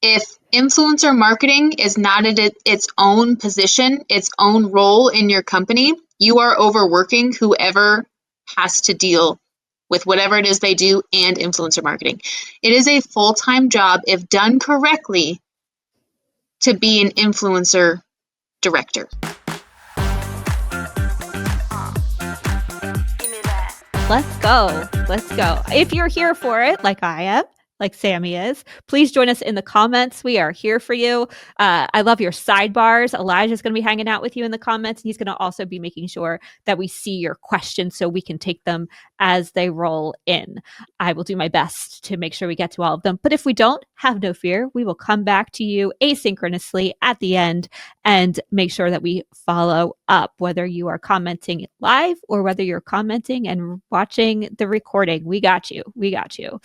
if influencer marketing is not at its own position, its own role in your company, you are overworking whoever has to deal with whatever it is they do and influencer marketing. It is a full-time job, if done correctly, to be an influencer director. Let's go. Let's go. If you're here for it, like I am, like Sammy is, please join us in the comments. We are here for you. I love your sidebars. Elijah's going to be hanging out with you in the comments. And he's going to also be making sure that we see your questions so we can take them as they roll in. I will do my best to make sure we get to all of them. But if we don't, have no fear. We will come back to you asynchronously at the end and make sure that we follow up, whether you are commenting live or whether you're commenting and watching the recording. We got you. We got you.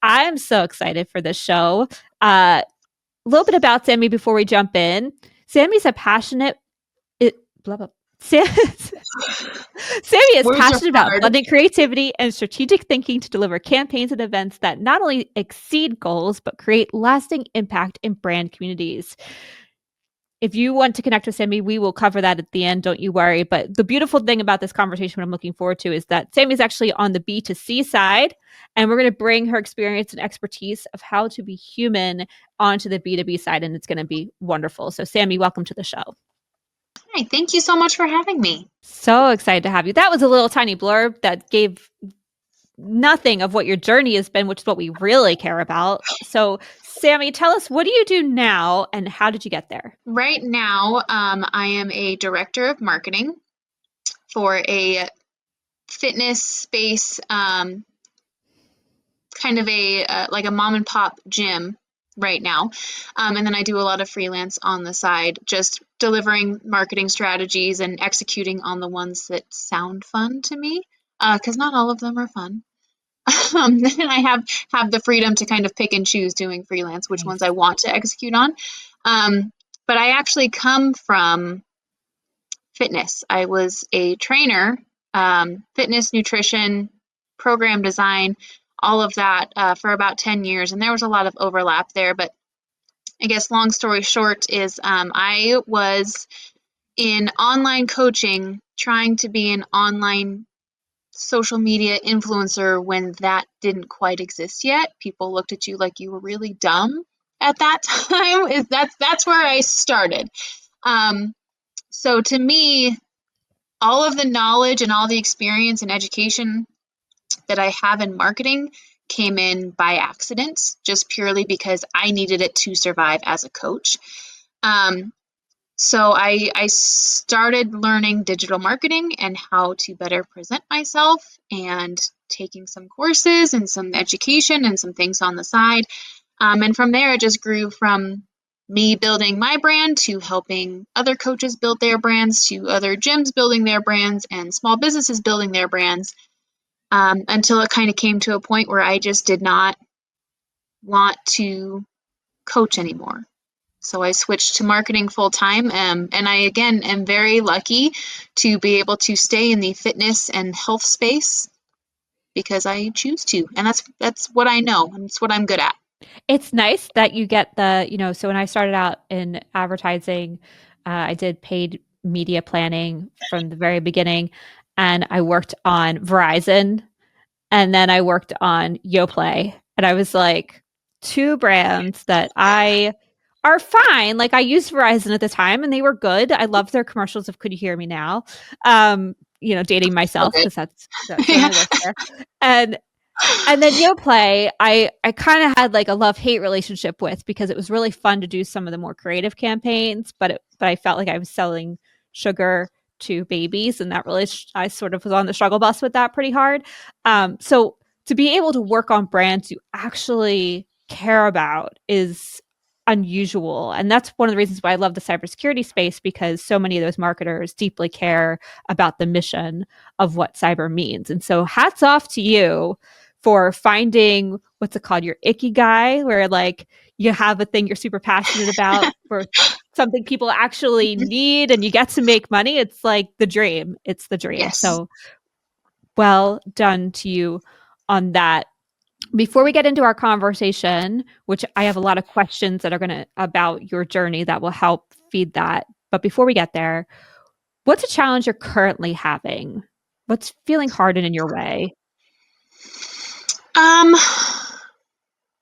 I'm so excited for this show. A little bit about Sammy before we jump in. Sammy's a passionate, blah, blah. Sammy is Words passionate are about hard. blending creativity and strategic thinking to deliver campaigns and events that not only exceed goals, but create lasting impact in brand communities. If you want to connect with Sammy, we will cover that at the end. Don't you worry. But the beautiful thing about this conversation, what I'm looking forward to, is that Sammy's actually on the B2C side, and we're going to bring her experience and expertise of how to be human onto the B2B side, and it's going to be wonderful. So, Sammy, welcome to the show. Hi, thank you so much for having me. So excited to have you. That was a little tiny blurb that gave nothing of what your journey has been, which is what we really care about. So, Sammy, tell us, what do you do now and how did you get there? Right now, I am a director of marketing for a fitness space, kind of like a mom and pop gym right now. And then I do a lot of freelance on the side, just delivering marketing strategies and executing on the ones that sound fun to me, because not all of them are fun. And I have the freedom to kind of pick and choose doing freelance, which ones I want to execute on. But I actually come from fitness. I was a trainer, fitness, nutrition, program design, all of that for about 10 years. And there was a lot of overlap there. But I guess long story short is I was in online coaching, trying to be an online social media influencer when that didn't quite exist yet. People looked at you like you were really dumb at that time. That's where I started. So to me, all of the knowledge and all the experience and education that I have in marketing came in by accident, just purely because I needed it to survive as a coach. So I started learning digital marketing and how to better present myself, and taking some courses and some education and some things on the side. And from there, it just grew from me building my brand to helping other coaches build their brands, to other gyms building their brands and small businesses building their brands, until it kind of came to a point where I just did not want to coach anymore. So I switched to marketing full time, and I again am very lucky to be able to stay in the fitness and health space because I choose to, and that's what I know, and it's what I'm good at. It's nice that you get so when I started out in advertising, I did paid media planning from the very beginning, and I worked on Verizon, and then I worked on YoPlay, and I was like, two brands that I are fine. Like, I used Verizon at the time and they were good. I loved their commercials of Could You Hear Me Now? Dating myself Okay. because that's when I worked there. And then YoPlay, I kind of had like a love-hate relationship with, because it was really fun to do some of the more creative campaigns, but I felt like I was selling sugar to babies, and that really I sort of was on the struggle bus with that pretty hard. So to be able to work on brands you actually care about is unusual, and that's one of the reasons why I love the cybersecurity space, because so many of those marketers deeply care about the mission of what cyber means. And so hats off to you for finding, what's it called, your ikigai, where like you have a thing you're super passionate about for something people actually need and you get to make money. It's like the dream. It's the dream. Yes. So well done to you on that. Before we get into our conversation, which I have a lot of questions that are going to about your journey that will help feed that. But before we get there, what's a challenge you're currently having? What's feeling hard and in your way? Um,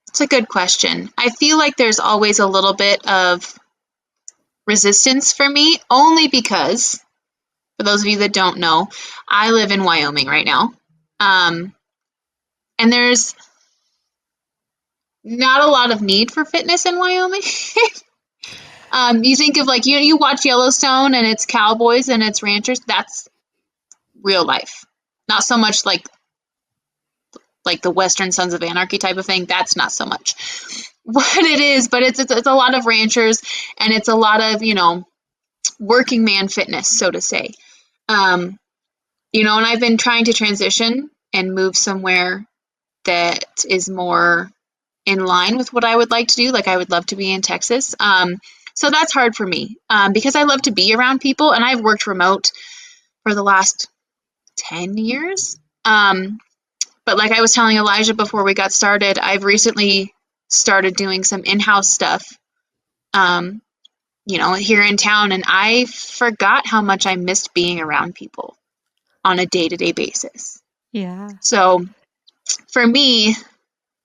it's a good question. I feel like there's always a little bit of resistance for me, only because, for those of you that don't know, I live in Wyoming right now. Um, and there's not a lot of need for fitness in Wyoming. You think of like you watch Yellowstone and it's cowboys and it's ranchers. That's real life. Not so much like the Western Sons of Anarchy type of thing. That's not so much what it is, but it's a lot of ranchers and it's a lot of working man fitness, so to say. Um, and I've been trying to transition and move somewhere that is more in line with what I would like to do. Like I would love to be in Texas. So that's hard for me because I love to be around people, and I've worked remote for the last 10 years. But like I was telling Elijah before we got started, I've recently started doing some in-house stuff, um, here in town, and I forgot how much I missed being around people on a day-to-day basis. Yeah. So for me,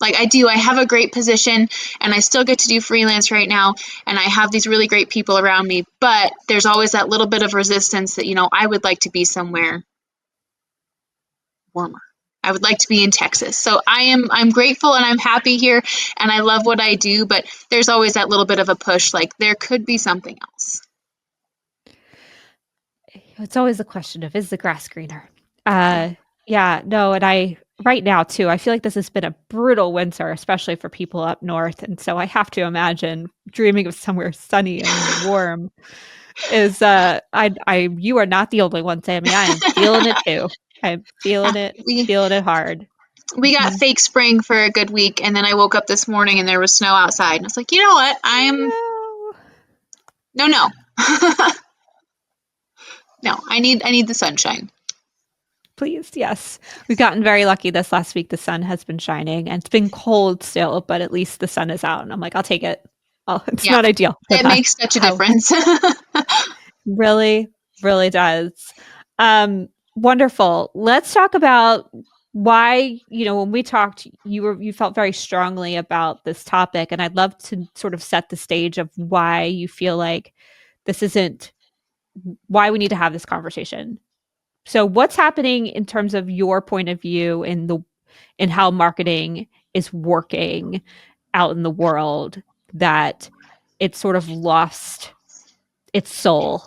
like I have a great position and I still get to do freelance right now and I have these really great people around me, but there's always that little bit of resistance that, I would like to be somewhere warmer. I would like to be in Texas. So I'm grateful and I'm happy here and I love what I do, but there's always that little bit of a push, like there could be something else. It's always a question of, is the grass greener? Yeah. Yeah, no, and right now too, I feel like this has been a brutal winter, especially for people up north. And so I have to imagine dreaming of somewhere sunny and warm is you are not the only one, Sammy. I am feeling it too. I'm Yeah. We feeling it hard. we got Mhm. fake spring for a good week and then I woke up this morning and there was snow outside. And I was like, you know what? No. No. No, I need the sunshine. Please, yes. We've gotten very lucky this last week. The sun has been shining and it's been cold still, but at least the sun is out. And I'm like, I'll take it. Oh, it's Yeah. not ideal, but It makes that's such a how difference. really, really does. Wonderful. Let's talk about why, when we talked, you felt very strongly about this topic. And I'd love to sort of set the stage of why you feel like this isn't why we need to have this conversation. So what's happening in terms of your point of view in how marketing is working out in the world that it's sort of lost its soul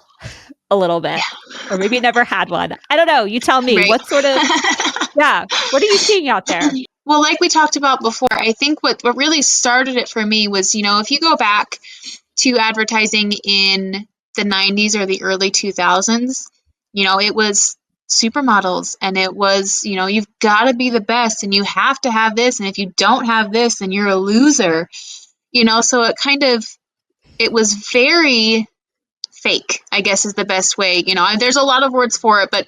a little bit, or maybe it never had one. I don't know. You tell me. Right. What sort of yeah, what are you seeing out there? Well, like we talked about before, I think what really started it for me was, if you go back to advertising in the 90s or the early 2000s, it was supermodels and it was, you've got to be the best and you have to have this. And if you don't have this, then you're a loser, so it was very fake, I guess is the best way, there's a lot of words for it, but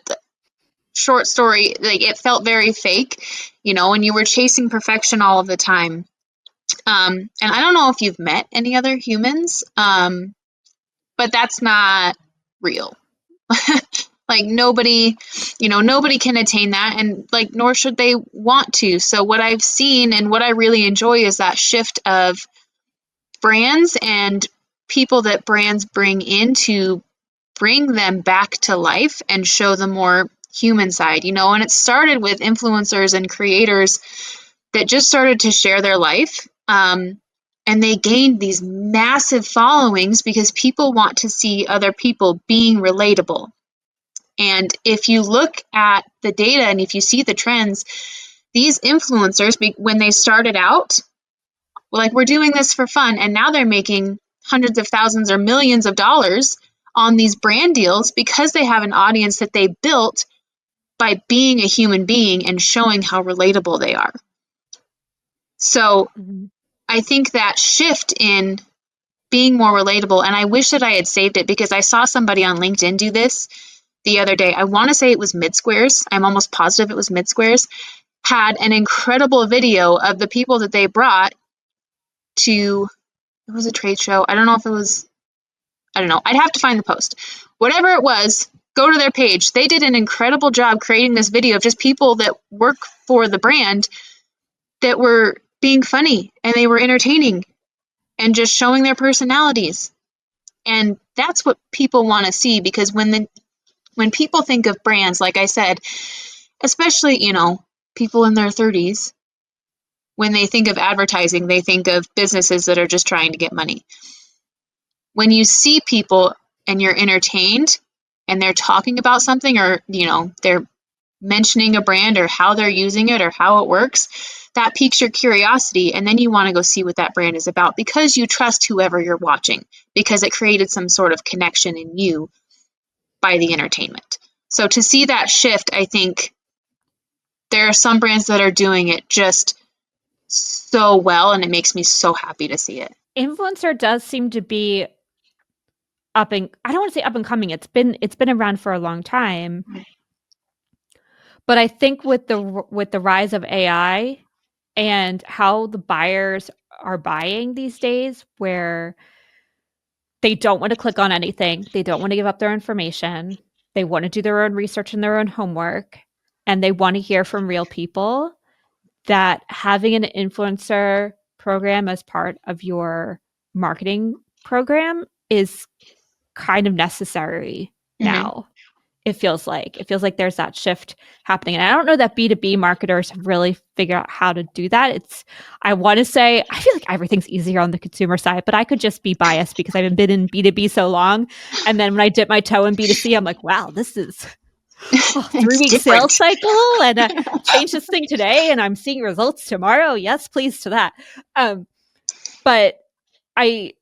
short story, like it felt very fake, and you were chasing perfection all of the time. And I don't know if you've met any other humans, but that's not real. Like nobody can attain that, and like nor should they want to. So what I've seen and what I really enjoy is that shift of brands and people that brands bring in to bring them back to life and show the more human side, and it started with influencers and creators that just started to share their life. And they gained these massive followings because people want to see other people being relatable. And if you look at the data and if you see the trends, these influencers, when they started out, like we're doing this for fun, and now they're making hundreds of thousands or millions of dollars on these brand deals because they have an audience that they built by being a human being and showing how relatable they are. So Mhm. I think that shift in being more relatable, and I wish that I had saved it because I saw somebody on LinkedIn do this the other day. I want to say it was Mid Squares. I'm almost positive it was Mid Squares. had an incredible video of the people that they brought to, it was a trade show. I don't know if it was, I don't know. I'd have to find the post. Whatever it was, go to their page. They did an incredible job creating this video of just people that work for the brand that were being funny and they were entertaining and just showing their personalities. And that's what people want to see, because when people think of brands, like I said, especially, people in their 30s, when they think of advertising, they think of businesses that are just trying to get money. When you see people and you're entertained and they're talking about something, or, they're mentioning a brand or how they're using it or how it works, that piques your curiosity. And then you want to go see what that brand is about because you trust whoever you're watching, because it created some sort of connection in you by the entertainment. So to see that shift, I think there are some brands that are doing it just so well, and it makes me so happy to see it. Influencer does seem to be I don't want to say up and coming. It's been around for a long time. But I think with the rise of AI and how the buyers are buying these days, where they don't want to click on anything, they don't want to give up their information, they want to do their own research and their own homework, and they want to hear from real people, that having an influencer program as part of your marketing program is kind of necessary Mm-hmm. now. It feels like there's that shift happening. And I don't know that B2B marketers have really figured out how to do that. I want to say, I feel like everything's easier on the consumer side, but I could just be biased because I've been in B2B so long. And then when I dip my toe in B2C, I'm like, wow, this is It's 3 week sales different. cycle. And change this thing today and I'm seeing results tomorrow. Yes, please to that. But I,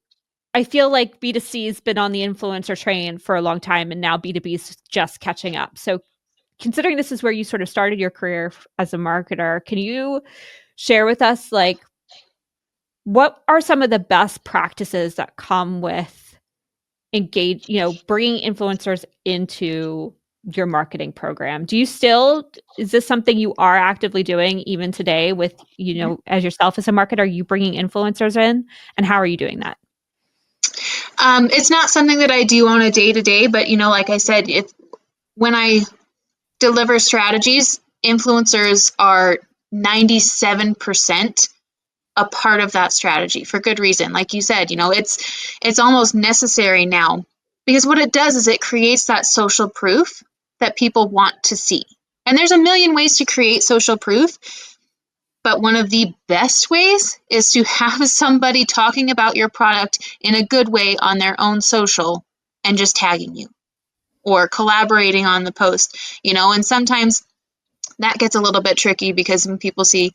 I feel like B2C has been on the influencer train for a long time, and now B2B is just catching up. So, considering this is where you sort of started your career as a marketer, can you share with us, like, what are some of the best practices that come with bringing influencers into your marketing program? Is this something you are actively doing even today with, as yourself as a marketer, are you bringing influencers in, and how are you doing that? It's not something that I do on a day to day, but like I said, when I deliver strategies, influencers are 97% a part of that strategy for good reason. Like you said, it's almost necessary now, because what it does is it creates that social proof that people want to see. And there's a million ways to create social proof, but one of the best ways is to have somebody talking about your product in a good way on their own social and just tagging you or collaborating on the post, and sometimes that gets a little bit tricky because when people see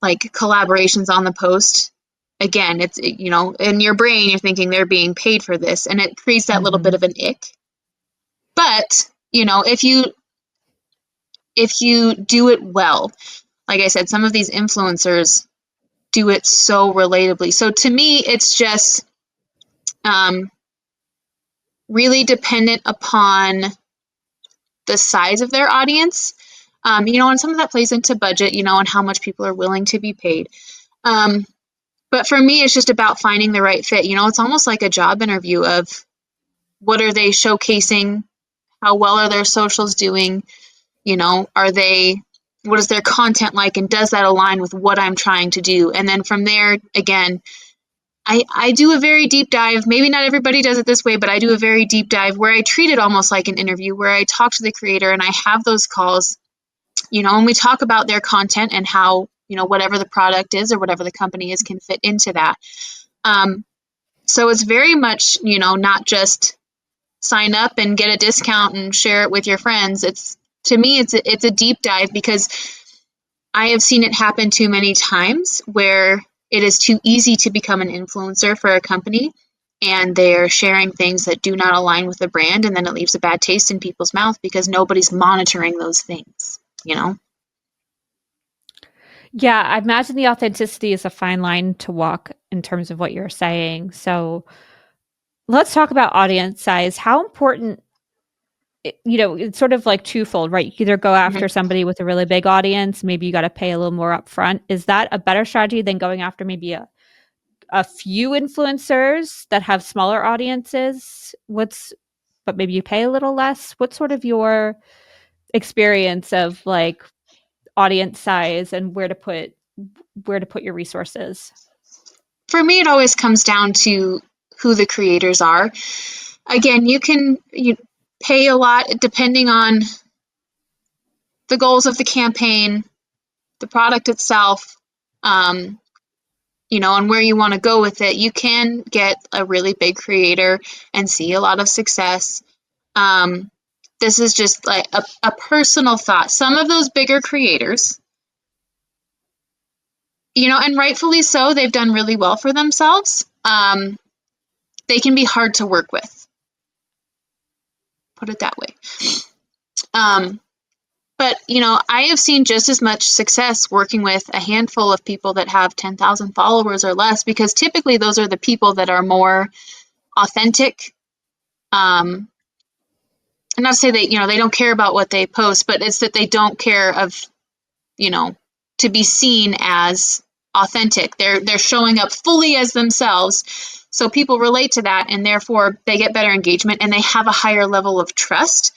like collaborations on the post, again, it's, in your brain, you're thinking they're being paid for this, and it creates that little bit Mm-hmm. of an ick. But, if you do it well, like I said, some of these influencers do it so relatably. So to me, it's just um, really dependent upon the size of their audience. And some of that plays into budget, and how much people are willing to be paid. Um, but for me, it's just about finding the right fit. It's almost like a job interview of what are they showcasing? How well are their socials doing? What is their content like? And does that align with what I'm trying to do? And then from there, again, I do a very deep dive. Maybe not everybody does it this way, but I do a very deep dive where I treat it almost like an interview, where I talk to the creator and I have those calls, and we talk about their content and how, whatever the product is or whatever the company is can fit into that. So it's very much, not just sign up and get a discount and share it with your friends. To me, it's a deep dive, because I have seen it happen too many times where it is too easy to become an influencer for a company, and they're sharing things that do not align with the brand, and then it leaves a bad taste in people's mouth because nobody's monitoring those things. Yeah, I imagine the authenticity is a fine line to walk in terms of what you're saying. So let's talk about audience size. How important it's sort of like twofold, right? You either go Mhm. after somebody with a really big audience, maybe you got to pay a little more upfront. Is that a better strategy than going after maybe a few influencers that have smaller audiences? But maybe you pay a little less? What's sort of your experience of like audience size and where to put your resources? For me, it always comes down to who the creators are. Again, you pay a lot depending on the goals of the campaign, the product itself, um, and where you want to go with it. You can get a really big creator and see a lot of success. Um, this is just like a personal thought. Some of those bigger creators, and rightfully so, they've done really well for themselves. They can be hard to work with, put it that way. Um, but, I have seen just as much success working with a handful of people that have 10,000 followers or less, because typically those are the people that are more authentic. And not to say that, they don't care about what they post, but it's that they don't care of, you know, to be seen as authentic. They're showing up fully as themselves. So people relate to that, and therefore they get better engagement and they have a higher level of trust,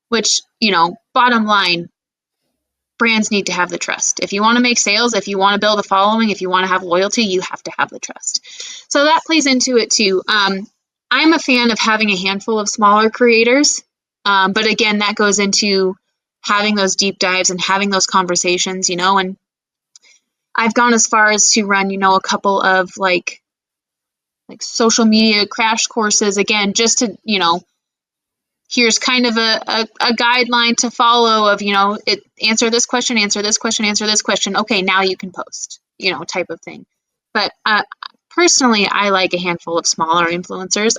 which, bottom line, brands need to have the trust. If you want to make sales, if you want to build a following, if you want to have loyalty, you have to have the trust. So that plays into it too. I'm a fan of having a handful of smaller creators. But again, that goes into having those deep dives and having those conversations, and I've gone as far as to run, a couple of like social media crash courses, again, just to, here's kind of a guideline to follow of, answer this question, answer this question, answer this question. Okay, now you can post, type of thing. But personally, I like a handful of smaller influencers.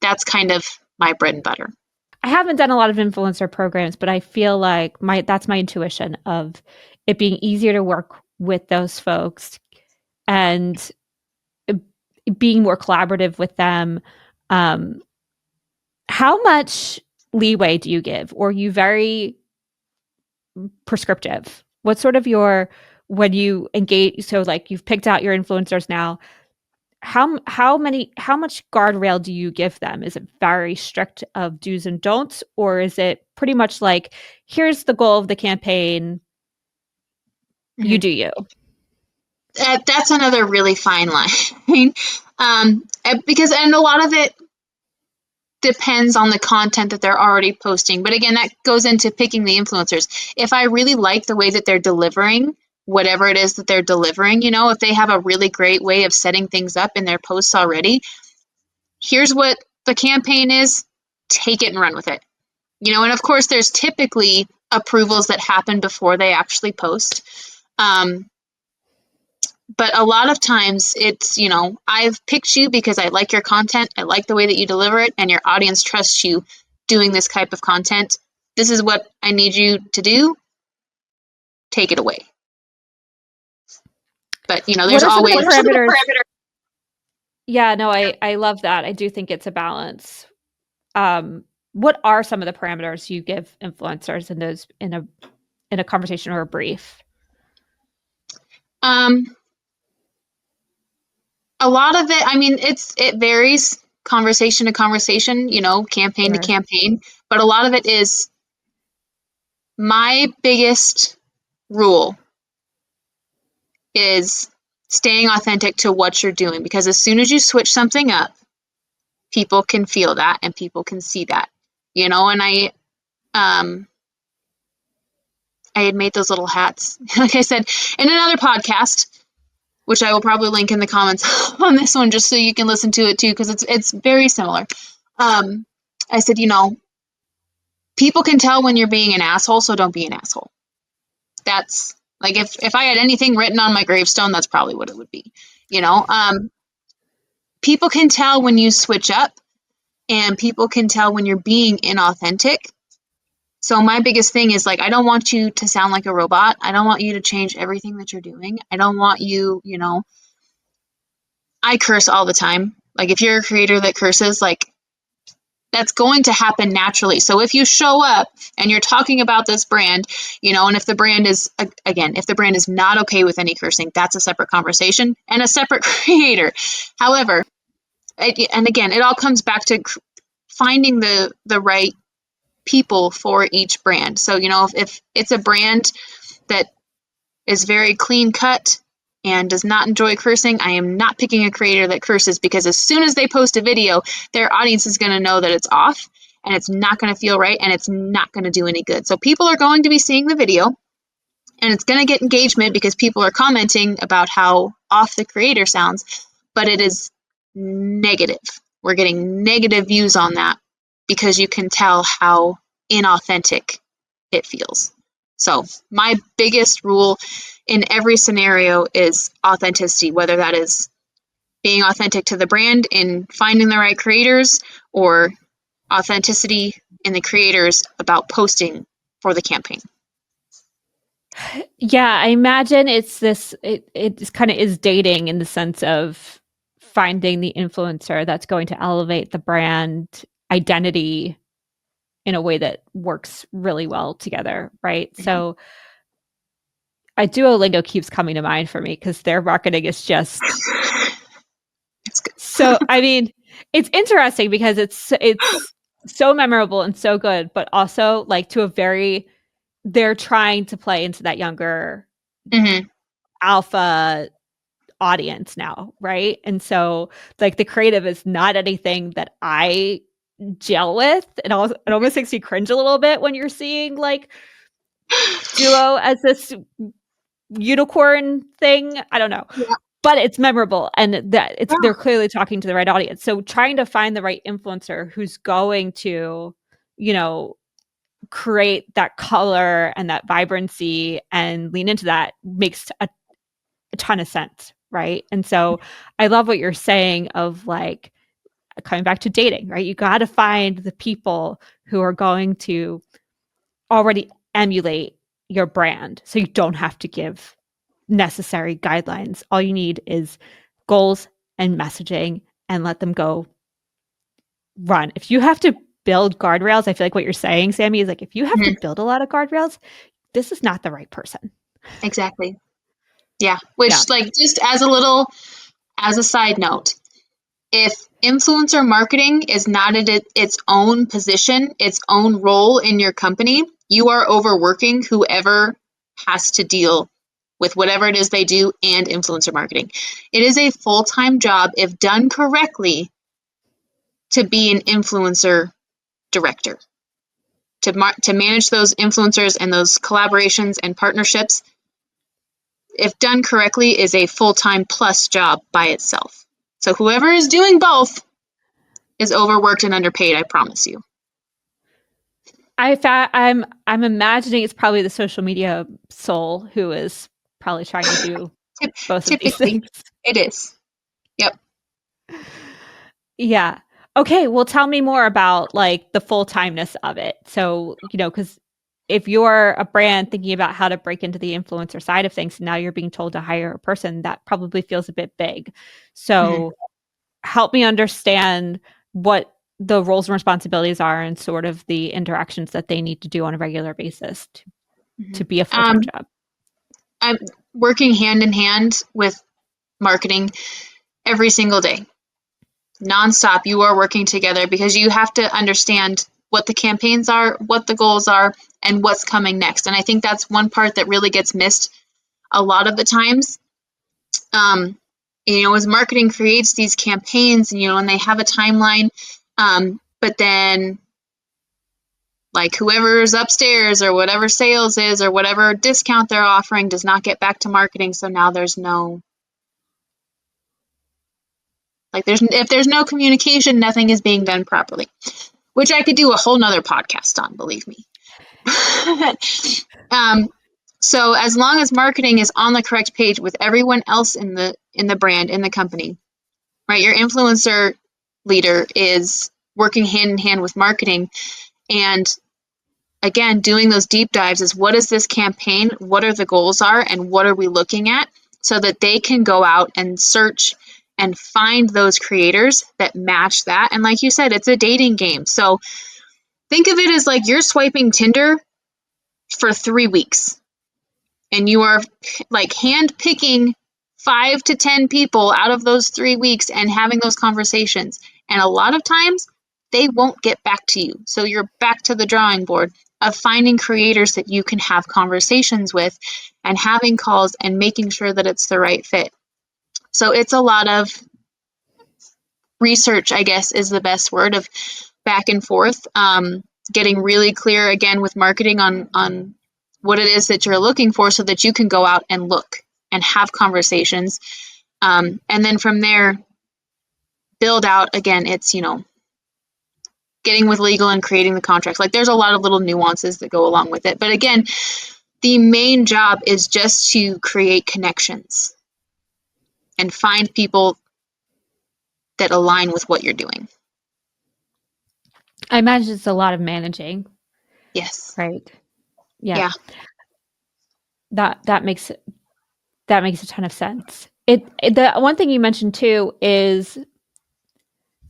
That's kind of my bread and butter. I haven't done a lot of influencer programs, but I feel like that's my intuition of it being easier to work with those folks and being more collaborative with them. Um, how much leeway do you give, or are you very prescriptive? What's sort of your when you engage? So, like, you've picked out your influencers now. How much guardrail do you give them? Is it very strict of do's and don'ts, or is it pretty much like, here's the goal of the campaign, you Mm-hmm. do you? That's another really fine line. Because, and a lot of it depends on the content that they're already posting. But again, that goes into picking the influencers. If I really like the way that they're delivering whatever it is that they're delivering, if they have a really great way of setting things up in their posts already, here's what the campaign is, take it and run with it. And of course, there's typically approvals that happen before they actually post. But a lot of times it's, I've picked you because I like your content, I like the way that you deliver it, and your audience trusts you doing this type of content. This is what I need you to do. Take it away. But, What there's are some of the always parameters? Yeah, no, I love that. I do think it's a balance. Um, what are some of the parameters you give influencers in those in a conversation or a brief? um a lot of it, I mean, it varies conversation to conversation, campaign to Sure. campaign, but a lot of it is my biggest rule is staying authentic to what you're doing, because as soon as you switch something up, people can feel that and people can see that, and um I had made those little hats like I said in another podcast, which I will probably link in the comments on this one, just so you can listen to it too, because it's very similar. I said, people can tell when you're being an asshole, so don't be an asshole. That's like, if I had anything written on my gravestone, that's probably what it would be. People can tell when you switch up, and people can tell when you're being inauthentic. So my biggest thing is, like, I don't want you to sound like a robot. I don't want you to change everything that you're doing. I don't want you, I curse all the time. Like, if you're a creator that curses, like, that's going to happen naturally. So if you show up and you're talking about this brand, and if the brand is, again, if the brand is not okay with any cursing, that's a separate conversation and a separate creator. However, and again, it all comes back to finding the right people for each brand. So, if it's a brand that is very clean cut and does not enjoy cursing, I am not picking a creator that curses, because as soon as they post a video, their audience is going to know that it's off and it's not going to feel right and it's not going to do any good. So people are going to be seeing the video and it's going to get engagement because people are commenting about how off the creator sounds, but it is negative. We're getting negative views on that because you can tell how inauthentic it feels. So my biggest rule in every scenario is authenticity, whether that is being authentic to the brand in finding the right creators, or authenticity in the creators about posting for the campaign. Yeah, I imagine it's this, it kind of is dating in the sense of finding the influencer that's going to elevate the brand identity in a way that works really well together, right? Mm-hmm. So Duolingo keeps coming to mind for me because their marketing is just so, I mean, it's interesting because it's so memorable and so good, but also like to a very, they're trying to play into that younger Mm-hmm. alpha audience now, right? And so like the creative is not anything that I gel with. It almost makes me cringe a little bit when you're seeing like Duo as this unicorn thing. I don't know. Yeah. But it's memorable and that Yeah. they're clearly talking to the right audience. So trying to find the right influencer who's going to, create that color and that vibrancy and lean into that makes a ton of sense, right? And so I love what you're saying of like coming back to dating, right? You got to find the people who are going to already emulate your brand so you don't have to give necessary guidelines. All you need is goals and messaging and let them go run. If you have to build guardrails, I feel like what you're saying, Sammy, is like if you have to Mm-hmm. build a lot of guardrails, this is not the right person. Exactly. Yeah. Yeah. Which, like, just as a side note, if influencer marketing is not at its own position, its own role in your company, you are overworking whoever has to deal with whatever it is they do and influencer marketing. It is a full-time job, if done correctly, to be an influencer director, to manage those influencers and those collaborations and partnerships. If done correctly, is a full-time plus job by itself. So whoever is doing both is overworked and underpaid, I promise you. I'm imagining it's probably the social media soul who is probably trying to do both of these Typically, things. it is. Yep. Yeah. Okay, well tell me more about like the full-timeness of it. So, cuz if you're a brand thinking about how to break into the influencer side of things, and now you're being told to hire a person, that probably feels a bit big. Mm-hmm. So, help me understand what the roles and responsibilities are and sort of the interactions that they need to do on a regular basis Mm-hmm. to be a full-time job. I'm working hand in hand with marketing every single day, nonstop. You are working together because you have to understand what the campaigns are, what the goals are, and what's coming next. And I think that's one part that really gets missed a lot of the times. Um, as marketing creates these campaigns, and they have a timeline, but then like whoever's upstairs or whatever sales is or whatever discount they're offering does not get back to marketing. So now there's no, like, if there's no communication, nothing is being done properly, which I could do a whole nother podcast on, believe me. um, so as long as marketing is on the correct page with everyone else in the brand, in the company, right? Your influencer leader is working hand in hand with marketing, and again, doing those deep dives is, what is this campaign? What are the goals are, and what are we looking at, so that they can go out and search and find those creators that match that. And like you said, it's a dating game. So think of it as like you're swiping Tinder for 3 weeks and you are like hand picking 5 to 10 people out of those 3 weeks and having those conversations. And a lot of times they won't get back to you. So you're back to the drawing board of finding creators that you can have conversations with and having calls and making sure that it's the right fit. So it's a lot of research, I guess, is the best word, of back and forth, getting really clear again with marketing on what it is that you're looking for so that you can go out and look and have conversations. And then from there, build out again, it's, getting with legal and creating the contracts. Like there's a lot of little nuances that go along with it. But again, the main job is just to create connections and find people that align with what you're doing. I imagine it's a lot of managing, Yes. right? Yeah. Yeah. That makes a ton of sense. The one thing you mentioned too is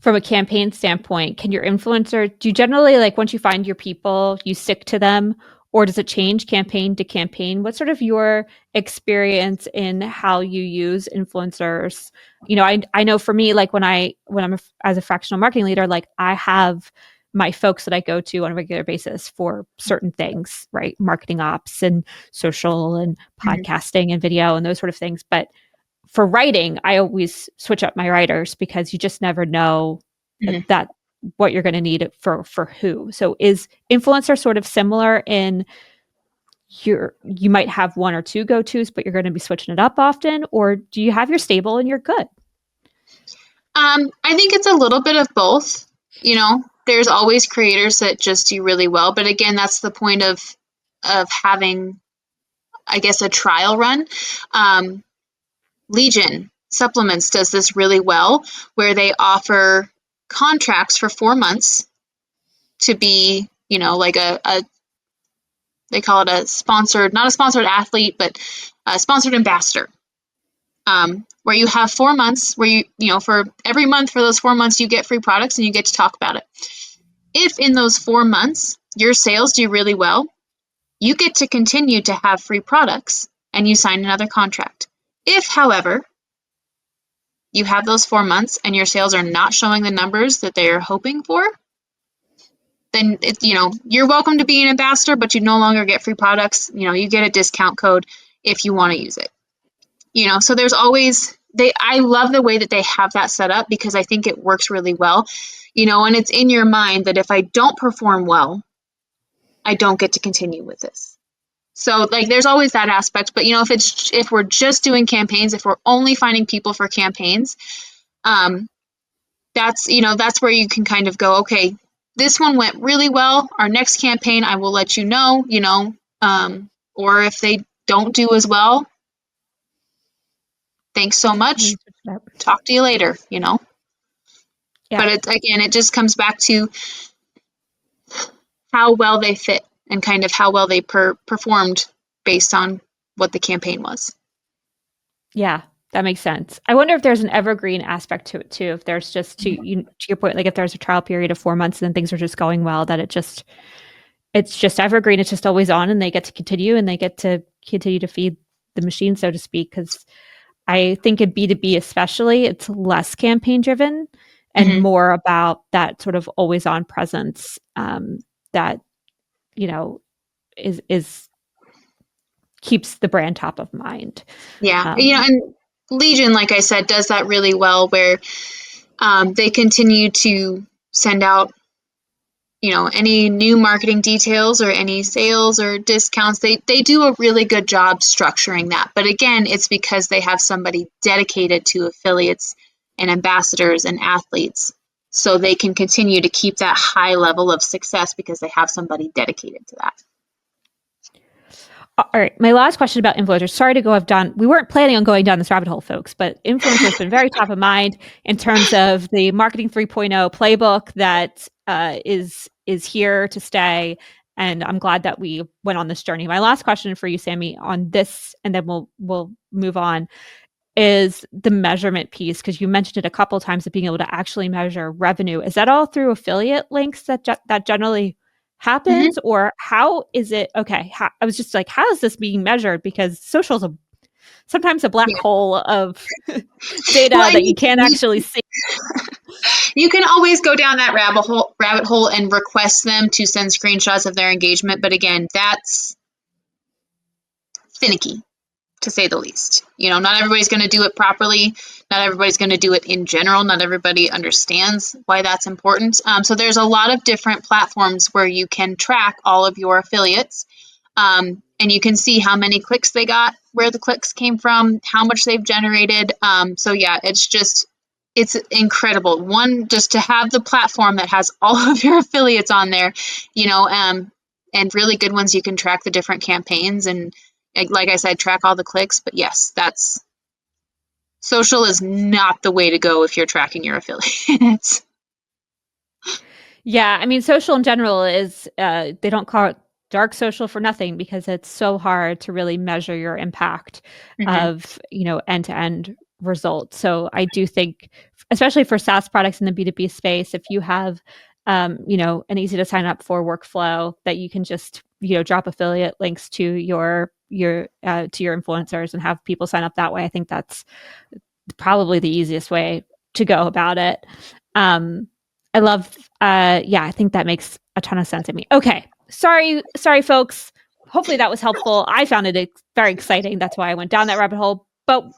from a campaign standpoint, can your influencer, do you generally, like, once you find your people, you stick to them, or does it change campaign to campaign? What's sort of your experience in how you use influencers? I know for me, like as a fractional marketing leader, like I have my folks that I go to on a regular basis for certain things, right? Marketing ops and social and Mm-hmm. podcasting and video and those sort of things. But for writing, I always switch up my writers because you just never know Mm-hmm. that what you're going to need for who. So is influencer sort of similar in you might have one or two go-tos, but you're going to be switching it up often, or do you have your stable and you're good? I think it's a little bit of both. There's always creators that just do really well, but again, that's the point of having, I guess, a trial run. Legion Supplements does this really well, where they offer contracts for 4 months to be, like a they call it a sponsored, not a sponsored athlete, but a sponsored ambassador. Where you have 4 months where for every month for those 4 months, you get free products and you get to talk about it. If in those 4 months your sales do really well, you get to continue to have free products and you sign another contract. If, however, you have those 4 months and your sales are not showing the numbers that they're hoping for, then you're welcome to be an ambassador, but you no longer get free products. You get a discount code if you want to use it. So there's always I love the way that they have that set up because I think it works really well. And it's in your mind that if I don't perform well, I don't get to continue with this. So like there's always that aspect, but if we're just doing campaigns, if we're only finding people for campaigns, that's where you can kind of go, okay, this one went really well. Our next campaign, I will let you know, or if they don't do as well, thanks so much. Talk to you later, Yeah. But it just comes back to how well they fit and kind of how well they performed based on what the campaign was. Yeah, that makes sense. I wonder if there's an evergreen aspect to it too. If there's just to your point, like if there's a trial period of 4 months and then things are just going well, that it's just evergreen. It's just always on, and they get to continue to feed the machine, so to speak. Because I think in B2B especially, it's less campaign driven and more about that sort of always on presence that is keeps the brand top of mind. Yeah, and Legion, like I said, does that really well, where they continue to send out any new marketing details or any sales or discounts. They do a really good job structuring that. But again, it's because they have somebody dedicated to affiliates and ambassadors and athletes, so they can continue to keep that high level of success because they have somebody dedicated to that. All right. My last question about influencers. Sorry to go we weren't planning on going down this rabbit hole, folks, but influencers has been very top of mind in terms of the marketing 3.0 playbook that is here to stay. And I'm glad that we went on this journey. My last question for you, Sammy, on this, and then we'll move on. is the measurement piece, because you mentioned it a couple of times of being able to actually measure revenue. Is that all through affiliate links that generally Mhm. happens, or how is it? Okay, I was just like, how is this being measured? Because social is sometimes a black Yeah. hole of Well, data and that you can't actually see. you can always go down that rabbit hole and request them to send screenshots of their engagement. But again, that's finicky, to say the least. Not everybody's going to do it properly. Not everybody's going to do it in general. Not everybody understands why that's important. So there's a lot of different platforms where you can track all of your affiliates, and you can see how many clicks they got, where the clicks came from, how much they've generated. So yeah, it's incredible. One, just to have the platform that has all of your affiliates on there, and really good ones, you can track the different campaigns and, like I said, track all the clicks. But yes, that's social is not the way to go if you're tracking your affiliates. Yeah, I mean, social in general is they don't call it dark social for nothing, because it's so hard to really measure your impact Hmm. of, end to end results. So I do think, especially for SaaS products in the B2B space, if you have an easy to sign up for workflow that you can just, drop affiliate links to your influencers and have people sign up that way, I think that's probably the easiest way to go about it. Um, I love, yeah, I think that makes a ton of sense to me. Okay. Sorry, folks. Hopefully that was helpful. I found it very exciting. That's why I went down that rabbit hole. But,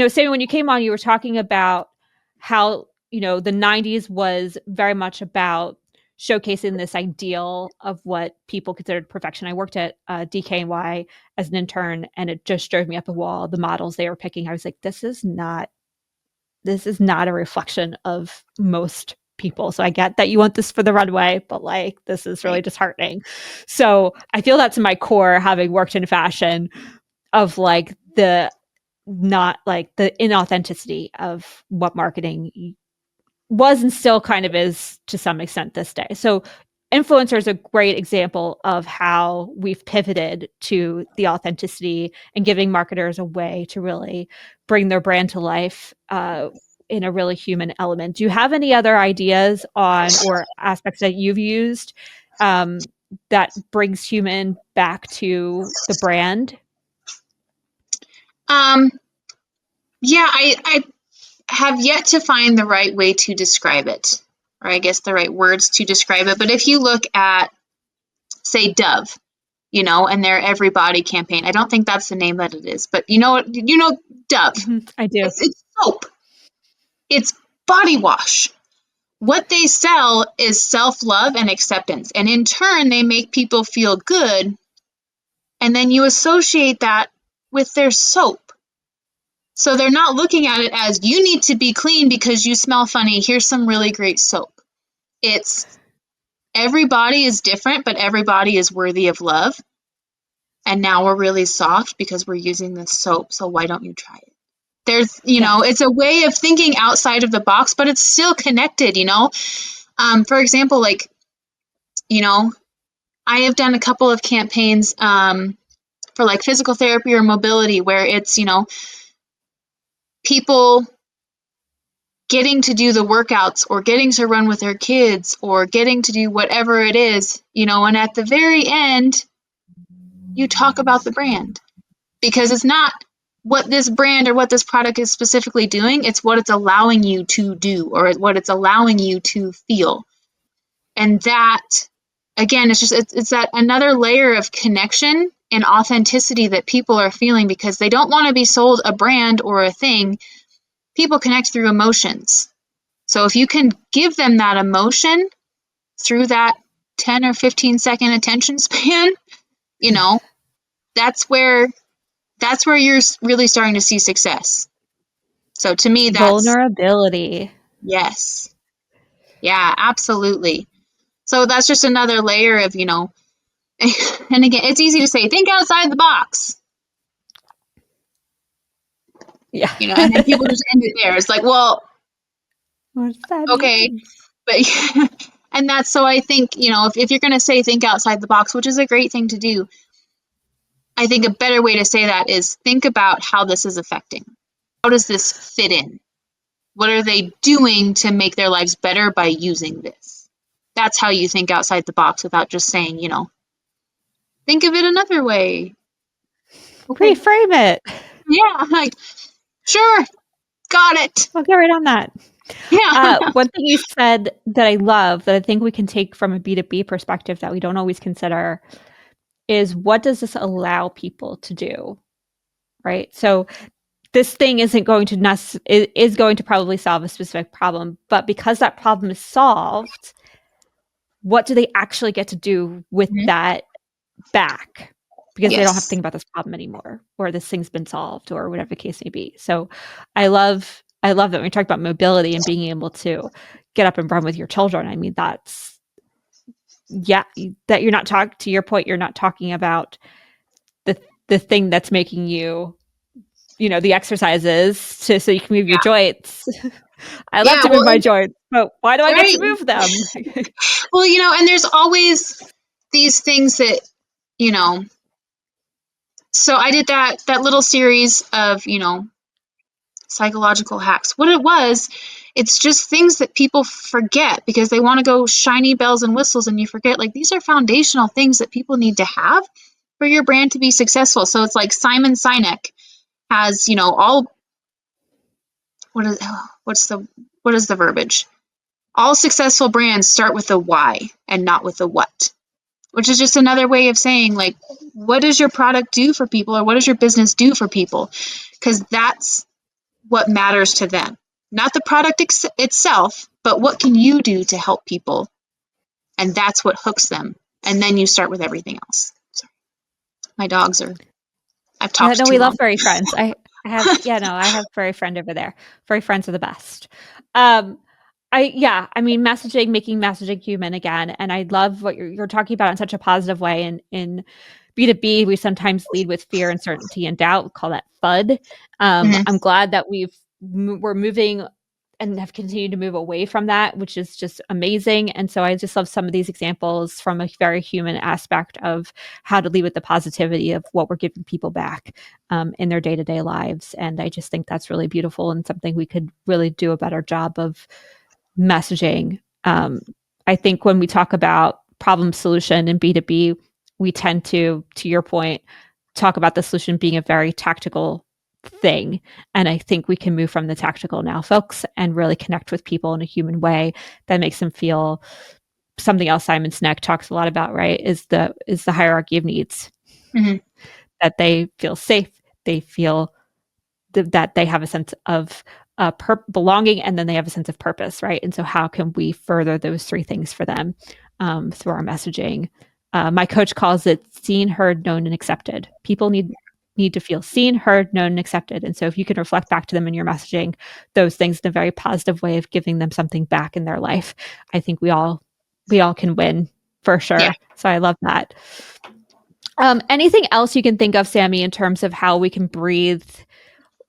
Sammy, when you came on, you were talking about how, the 90s was very much about showcasing this ideal of what people considered perfection. I worked at DKNY as an intern, and it just drove me up a wall. The models they were picking, I was like, this is not a reflection of most people. So I get that you want this for the runway, but like this is really Right. disheartening. So I feel that's in my core, having worked in fashion, of like the not like the inauthenticity of what marketing was and still kind of is to some extent this day. So influencer is a great example of how we've pivoted to the authenticity and giving marketers a way to really bring their brand to life in a really human element. Do you have any other ideas on or aspects that you've used um, that brings human back to the brand? Um, yeah, I have yet to find the right way to describe it, or I guess the right words to describe it. But if you look at, say, Dove, and their Everybody campaign, I don't think that's the name that it is, but Dove. Mhm, I do. It's soap. It's body wash. What they sell is self-love and acceptance, and in turn, they make people feel good. And then you associate that with their soap. So they're not looking at it as, you need to be clean because you smell funny. Here's some really great soap. It's, everybody is different, but everybody is worthy of love. And now we're really soft because we're using this soap. So why don't you try it? There's, Yeah. it's a way of thinking outside of the box, but it's still connected. For example, like, you know, I have done a couple of campaigns for like physical therapy or mobility where it's, people getting to do the workouts or getting to run with their kids or getting to do whatever it is, and at the very end, you talk about the brand, because it's not what this brand or what this product is specifically doing, it's what it's allowing you to do or what it's allowing you to feel. And that, again, it's that another layer of connection and authenticity that people are feeling because they don't want to be sold a brand or a thing. People connect through emotions. So if you can give them that emotion through that 10 or 15-second attention span, you know, that's where you're really starting to see success. So to me, that's, Vulnerability. yes. Yeah, absolutely. So that's just another layer of, and again, it's easy to say, think outside the box, Yeah. and then people just end it there. It's like, well, What does that okay, mean? but, and that's, so I think, if you're going to say think outside the box, which is a great thing to do, I think a better way to say that is think about how this is affecting. How does this fit in? What are they doing to make their lives better by using this? That's how you think outside the box without just saying, think of it another way. Okay. Reframe it. Yeah, like, sure, got it. I'll get right on that. Yeah. One thing you said that I love that I think we can take from a B2B perspective that we don't always consider is what does this allow people to do? Right. So this thing isn't going to is going to probably solve a specific problem, but because that problem is solved, what do they actually get to do with Mhm. that back? Because they don't have to Yes. think about this problem anymore, or this thing's been solved, or whatever the case may be. So I love that when we talk about mobility and being able to get up and run with your children. I mean, that's yeah, that you're not talking to your point, you're not talking about the the thing that's making you, the exercises so you can move your Yeah. joints. I love Yeah. to Well, move my joints, but why do I get right. to move them? Well, and there's always these things that, you know, so I did that little series of, psychological hacks. What it was, it's just things that people forget because they want to go shiny bells and whistles, and you forget like these are foundational things that people need to have for your brand to be successful. So it's like Simon Sinek has, all what is what is the verbiage? All successful brands start with the why and not with the what, which is just another way of saying like what does your product do for people or what does your business do for people? Because that's what matters to them. Not the product itself, but what can you do to help people? And that's what hooks them. And then you start with everything else. Sorry. My dogs are, I've Yeah, talked no, too we love long. furry friends. I have, yeah, no, I have furry friend over there. Furry friends are the best. Um, I mean, messaging, making messaging human again, and I love what you're talking about in such a positive way. In B2B, we sometimes lead with fear, uncertainty, and doubt. We call that FUD. Mm-hmm. I'm glad that we're moving and have continued to move away from that, which is just amazing. And so I just love some of these examples from a very human aspect of how to lead with the positivity of what we're giving people back in their day to day lives. And I just think that's really beautiful and something we could really do a better job of messaging. I think when we talk about problem solution in B2B, we tend to your point, talk about the solution being a very tactical thing. And I think we can move from the tactical now, folks, and really connect with people in a human way that makes them feel something else Simon Sinek talks a lot about, right? Is the hierarchy of needs. Mm-hmm. That they feel safe, they feel that they have a sense of belonging, and then they have a sense of purpose, right? And so, how can we further those three things for them through our messaging? My coach calls it seen, heard, known, and accepted. People need to feel seen, heard, known, and accepted. And so, if you can reflect back to them in your messaging those things in a very positive way of giving them something back in their life, I think we all can win for Yeah. sure. So I love that. Anything else you can think of, Sammy, in terms of how we can breathe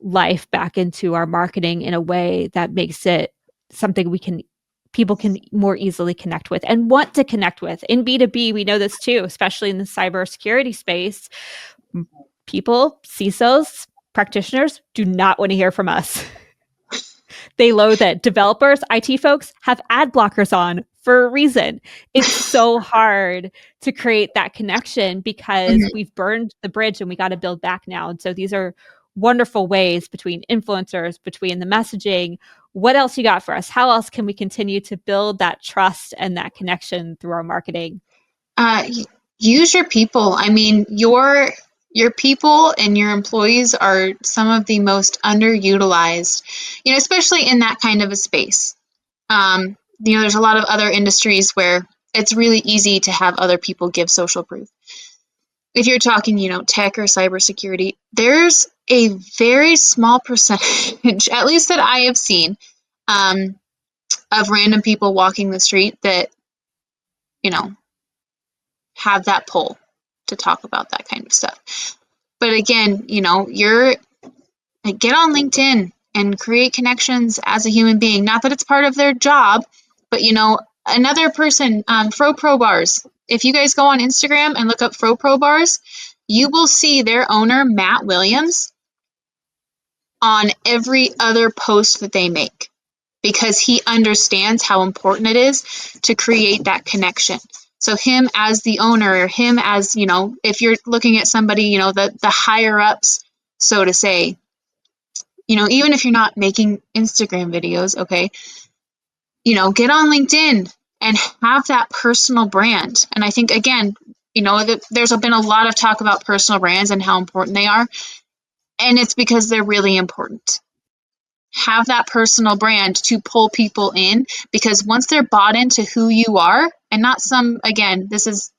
life back into our marketing in a way that makes it something people can more easily connect with and want to connect with? In B2B, we know this too, especially in the cybersecurity space. People, CISOs, practitioners do not want to hear from us. They loathe it. Developers, IT folks have ad blockers on for a reason. It's so hard to create that connection because Mm-hmm. we've burned the bridge and we got to build back now. And so these are wonderful ways between influencers, between the messaging. What else you got for us? How else can we continue to build that trust and that connection through our marketing? Uh, Use your people. I mean, your people and your employees are some of the most underutilized, especially in that kind of a space. There's a lot of other industries where it's really easy to have other people give social proof. If you're talking, tech or cybersecurity, there's a very small percentage, at least that I have seen, um, of random people walking the street that, you know, have that pull to talk about that kind of stuff. But again, you're like, get on LinkedIn and create connections as a human being. Not that it's part of their job, but another person, Fro Pro Bars. If you guys go on Instagram and look up Fro Pro Bars, you will see their owner, Matt Williams, on every other post that they make because he understands how important it is to create that connection. So him as the owner, or him as, if you're looking at somebody, the higher ups, so to say, even if you're not making Instagram videos, okay, get on LinkedIn and have that personal brand. And I think, again, there's been a lot of talk about personal brands and how important they are. And it's because they're really important. Have that personal brand to pull people in, because once they're bought into who you are, and not some, again, this is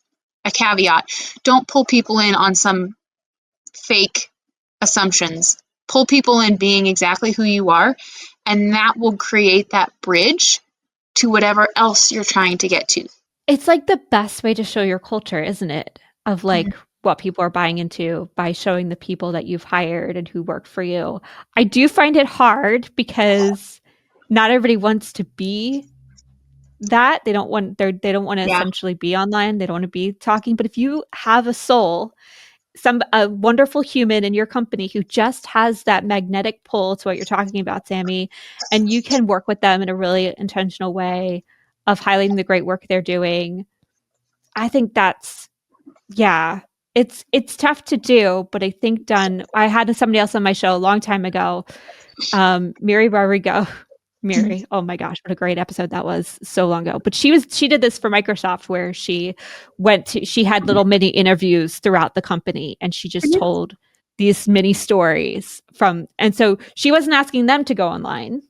a caveat, don't pull people in on some fake assumptions. Pull people in being exactly who you are, and that will create that bridge to whatever else you're trying to get to. It's like the best way to show your culture, isn't it? Of like what people are buying into by showing the people that you've hired and who work for you. I do find it hard because not everybody wants to be that. They don't want to Yeah. essentially be online. They don't want to be talking. But if you have a soul, a wonderful human in your company who just has that magnetic pull to what you're talking about, Sammy, and you can work with them in a really intentional way of highlighting the great work they're doing. I think that's yeah. It's tough to do, but I think done. I had somebody else on my show a long time ago, Mary Rodrigo. Mary, oh my gosh, what a great episode that was so long ago. But she did this for Microsoft where she had little mini interviews throughout the company and she just told these mini stories and so she wasn't asking them to go online.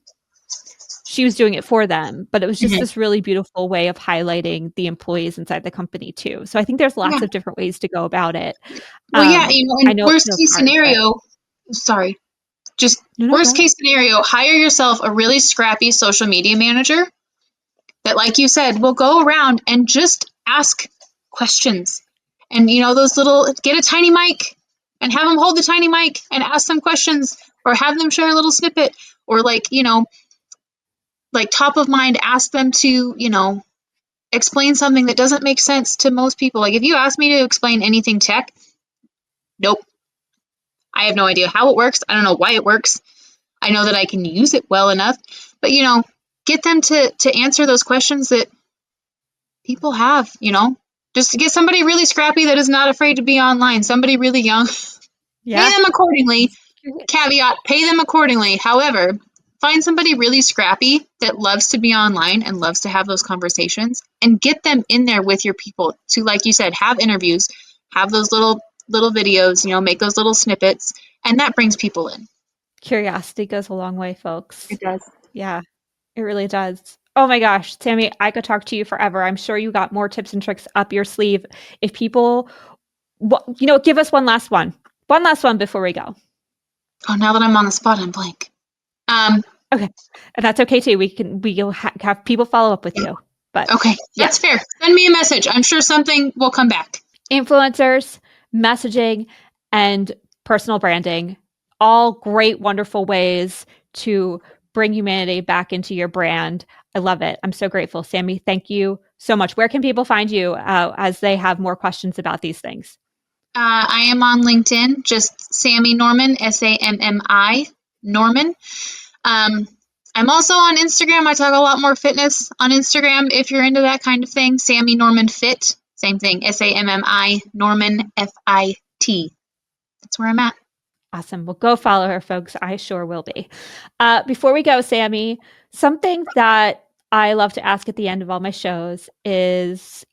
She was doing it for them, but it was just Mhm. this really beautiful way of highlighting the employees inside the company too. So I think there's Yeah. lots of different ways to go about it. Well, yeah, I in know worst it's case hard, but scenario, sorry, just no, no, go worst ahead. case scenario, hire yourself a really scrappy social media manager that, like you said, will go around and just ask questions. And, those little, get a tiny mic and have them hold the tiny mic and ask them questions, or have them share a little snippet, or like top of mind, ask them to, explain something that doesn't make sense to most people. Like if you ask me to explain anything tech, nope. I have no idea how it works. I don't know why it works. I know that I can use it well enough, but get them to answer those questions that people have, just to get somebody really scrappy that is not afraid to be online, somebody really young, pay Yeah. them accordingly. Just curious. Caveat, pay them accordingly. However, find somebody really scrappy that loves to be online and loves to have those conversations, and get them in there with your people to, like you said, have interviews, have those little videos, make those little snippets, and that brings people in. Curiosity goes a long way, folks. It does. Yeah, it really does. Oh my gosh, Sammy, I could talk to you forever. I'm sure you got more tips and tricks up your sleeve. If people, give us one last one. One last one before we go. Oh, now that I'm on the spot, I'm blank. Um, Okay. And that's okay too. We'll have people follow up with you. But okay, yeah, that's fair. Send me a message. I'm sure something will come back. influencers, messaging, and personal branding, all great, wonderful ways to bring humanity back into your brand. I love it. I'm so grateful. Sammy, thank you so much. Where can people find you as they have more questions about these things? I am on LinkedIn, just Sammy Norman, Sammi Norman. Um, I'm also on Instagram. I talk a lot more fitness on Instagram if you're into that kind of thing. Sammy Norman Fit, same thing, Sammi Norman Fit. That's where I'm at. Awesome. Well, go follow her, folks. I sure will be. Before we go, Sammy, something that I love to ask at the end of all my shows is,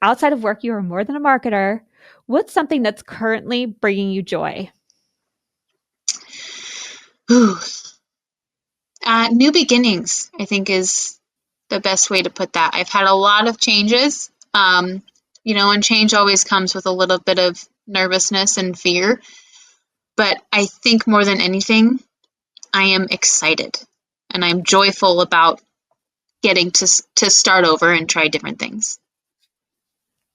outside of work, you are more than a marketer. What's something that's currently bringing you joy? Ooh. New beginnings, I think, is the best way to put that. I've had a lot of changes, and change always comes with a little bit of nervousness and fear. But I think more than anything, I am excited and I'm joyful about getting to start over and try different things.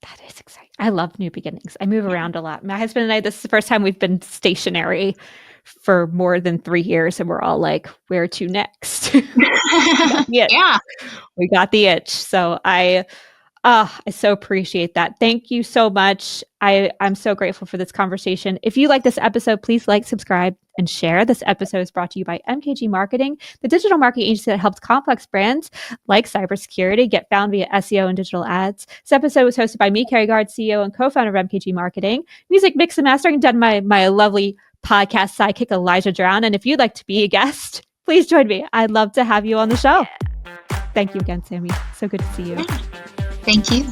That is exciting. I love new beginnings. I move around a lot. My husband and I, this is the first time we've been stationary for more than 3 years, and we're all like, where to next? We got the itch. Yeah. We got the itch. So I so appreciate that. Thank you so much. I'm so grateful for this conversation. If you like this episode, please like, subscribe, and share. This episode is brought to you by MKG Marketing, the digital marketing agency that helps complex brands like cybersecurity get found via SEO and digital ads. This episode was hosted by me, Carrie Gard, CEO and co-founder of MKG Marketing. Music mix and mastering done by my lovely podcast sidekick, Elijah Drown. And if you'd like to be a guest, please join me. I'd love to have you on the show. Thank you again, Sammy. So good to see you. Thank you.